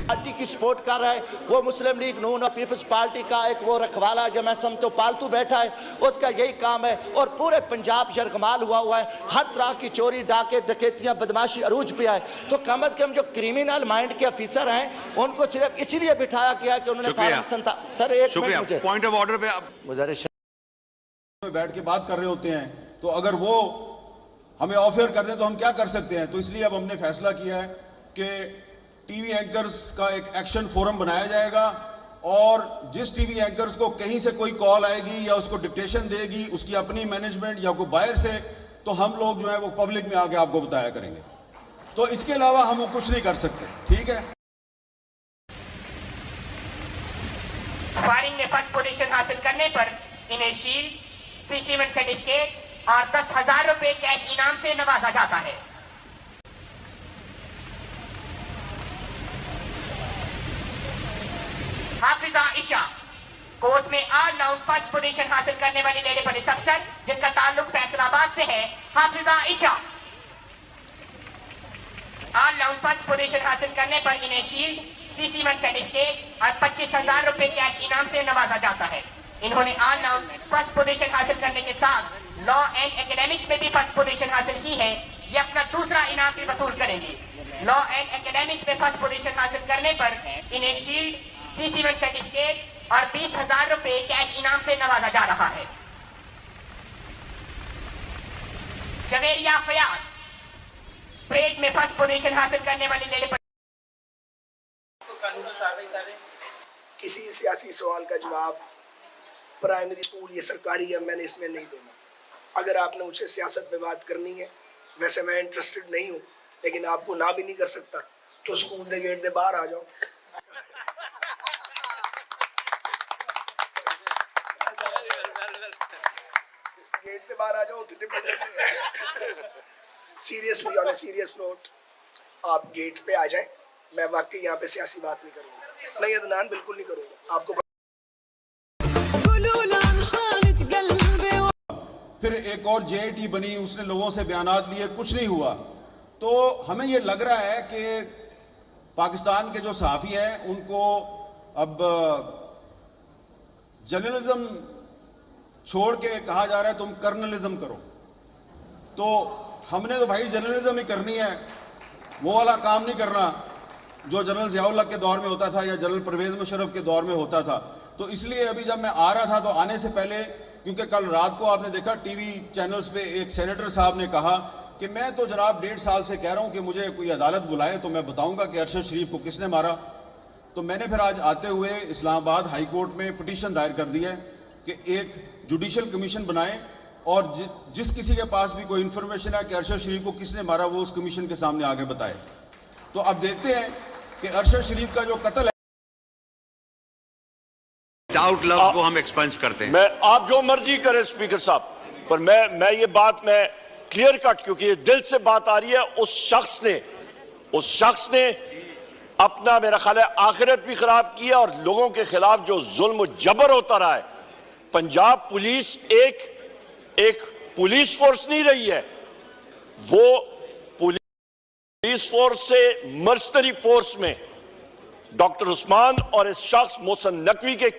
Party की support कर रहा है, वो मुस्लिम लीग नून और पीपल्स पार्टी का एक वो रखवाला जो मैं समझता हूँ पालतू बैठा है, उसका यही काम है। और पूरे पंजाब यरगमाल हुआ है, हर तरह की चोरी डाके डकैतियाँ बदमाशी अरूज पे आए। तो कम अज कम जो क्रिमिनल माइंड के ऑफिसर हैं उनको सिर्फ इसीलिए बिठाया गया कि उन्होंने सर एक मिनट पॉइंट ऑफ ऑर्डर पे आप गुजारिश बैठ के बात कर रहे होते हैं, तो अगर वो हमें ऑफर कर दें तो हम क्या कर सकते हैं। तो इसलिए अब हमने फैसला किया है कि टीवी एंकर्स का एक एक्शन फोरम बनाया जाएगा और जिस टीवी एंकर्स को कहीं से कोई कॉल आएगी या उसको डिक्टेशन देगी उसकी अपनी मैनेजमेंट या कोई बाहर से, तो हम लोग जो है वो पब्लिक में आके आपको बताया करेंगे। तो इसके अलावा हम कुछ नहीं कर सकते। ठीक है। फायरिंग में फर्स्ट पोजीशन हासिल करने पर इन्हें शील्ड, सीसीमेंट सर्टिफिकेट और 10,000 रुपए कैश इनाम से नवाजा जाता है। हाफिजा ईशा कोर्स में ऑल राउंड फर्स्ट पोजीशन हासिल करने वाली लेडी पुलिस अफसर जिनका ताल्लुक फैसलाबाद से है। Hafiza Isha all round first position हासिल करने पर इन्हें शील्ड, सीसीमेंट सर्टिफिकेट और 25,000 रुपए कैश इनाम से नवाजा जाता है। इन्होंने ऑल राउंड फर्स्ट पोजीशन हासिल करने के साथ लॉ एंड एकेडमिक्स में भी फर्स्ट पोजीशन हासिल की है। ये अपना दूसरा इनाम भी वसूल करेंगे। लॉ एंड एकेडमिक्स में फर्स्ट पोजीशन हासिल करने पर इन्हें शील्ड, सीसीमेंट सर्टिफिकेट और 20,000 रुपए कैश इनाम से नवाजा जा रहा है। जवेरिया फयाज परेड में फर्स्ट पोजीशन हासिल करने वाली लेडी किसी सियासी सवाल का जवाब प्राइमरी स्कूल ये सरकारी है, मैंने इसमें नहीं देना। अगर आपने मुझसे सियासत में बात करनी है, वैसे मैं इंटरेस्टेड नहीं हूँ, लेकिन आपको ना भी नहीं कर सकता, तो स्कूल के गेट से बाहर आ जाओ। गेट से बाहर आ जाओ तो seriously on a serious note आप गेट पे आ जाएं। मैं वाकई यहाँ पे सियासी बात नहीं करूँगा, मैं ये अदनान बिल्कुल नहीं करूँगा। आपको फिर एक और जेआईटी बनी, उसने लोगों से बयानात लिए, कुछ नहीं हुआ। तो हमें ये लग रहा है कि पाकिस्तान के जो सहाफ़ी हैं उनको अब जर्नलिज्म छोड़ के कहा जा रहा है तुम कर्नलिज्म करो। तो हमने तो भाई जर्नलिज्म ही करनी है, वो वाला काम नहीं करना जो जनरल ज़ियाउल हक के दौर में होता था या जनरल परवेज मुशर्रफ के दौर में होता था। तो इसलिए अभी जब मैं आ रहा था तो आने से पहले, क्योंकि कल रात को आपने देखा टीवी चैनल्स पे एक सेनेटर साहब ने कहा कि मैं तो जनाब 1.5 साल से कह रहा हूं कि मुझे कोई अदालत बुलाए तो मैं बताऊंगा कि अरशद शरीफ को किसने मारा। तो मैंने फिर आज आते हुए इस्लामाबाद हाई कोर्ट में पिटीशन दायर कर दी है कि एक जुडिशल कमीशन बनाएं और जिस किसी के पास भी कोई इंफॉर्मेशन है कि अरशद शरीफ को किसने मारा वो उस कमीशन के सामने आगे बताए। तो अब देखते हैं कि अरशद शरीफ का जो कत्ल है, डाउट लफ्ज को हम एक्सपेंस करते हैं। मैं आप जो मर्जी करें स्पीकर साहब, पर मैं ये बात मैं क्लियर कट, क्योंकि ये दिल से बात आ रही है। उस शख्स ने अपना मेरा ख्याल है आखिरत भी खराब किया और लोगों के खिलाफ जो जुल्म जबर होता रहा है। पंजाब पुलिस एक पुलिस फोर्स नहीं रही है, वो पुलिस फोर्स से मर्सनरी फोर्स में डॉक्टर उस्मान और इस शख्स मोहसिन नकवी के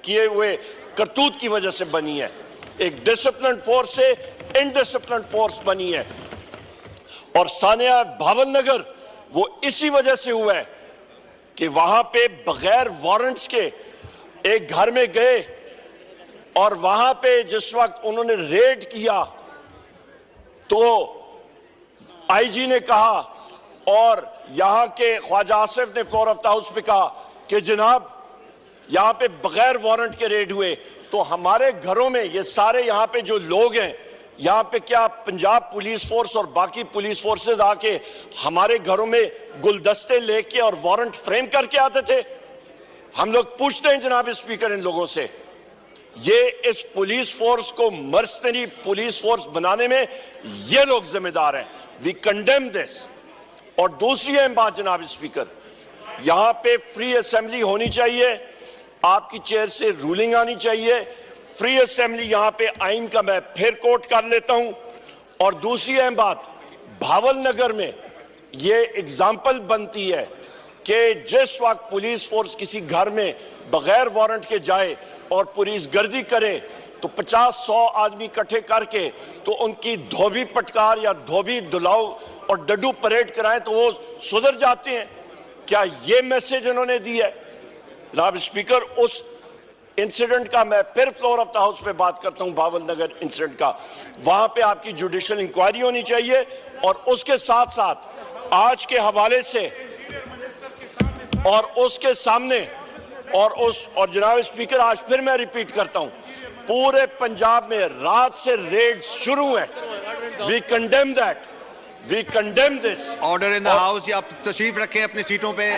किए हुए करतूत की वजह से बनी है। एक डिसिप्लिन फोर्स से इनडिसिप्लिन फोर्स बनी है। और सानिया भावलनगर वो इसी वजह से हुआ है कि वहां पे बगैर वारंट्स के एक घर में गए और वहां पे जिस वक्त उन्होंने रेड किया तो आईजी ने कहा और यहां के ख्वाजा आसिफ ने फ्लोर ऑफ द हाउस पे कहा कि जनाब यहां पे बगैर वारंट के रेड हुए। तो हमारे घरों में ये सारे यहां पे जो लोग हैं, यहां पे क्या पंजाब पुलिस फोर्स और बाकी पुलिस फोर्सेस आके हमारे घरों में गुलदस्ते लेके और वारंट फ्रेम करके आते थे? हम लोग पूछते हैं जनाब स्पीकर इन लोगों से, ये इस पुलिस फोर्स को मर्सनरी पुलिस फोर्स बनाने में ये लोग जिम्मेदार हैं। We condemn this. और दूसरी अहम बात जनाब स्पीकर, यहां पे फ्री असेंबली होनी चाहिए, आपकी चेयर से रूलिंग आनी चाहिए। फ्री असेंबली यहां पे आइन का मैं फिर कोट कर लेता हूं। और दूसरी अहम बात, भावलनगर में ये एग्जाम्पल बनती है कि जिस वक्त पुलिस फोर्स किसी घर में बगैर वारंट के जाए और पुलिस गर्दी करे तो 50-100 आदमी इकट्ठे करके तो उनकी धोबी पटकार या धोबी दुलाव और डड्डू परेड कराएं तो वो सुधर जाते हैं। क्या ये मैसेज उन्होंने दी है? जनाब स्पीकर, उस इंसिडेंट का मैं फिर फ्लोर ऑफ द हाउस पे बात करता हूं, भावल नगर इंसिडेंट का, वहां पे आपकी जुडिशियल इंक्वायरी होनी चाहिए और उसके साथ साथ आज के हवाले से और उसके सामने और जनाब स्पीकर, आज फिर मैं रिपीट करता हूं, पूरे पंजाब में रात से रेड शुरू है। We condemn that, we condemn this. Order in the house. आप तशरीफ रखें अपनी सीटों पे।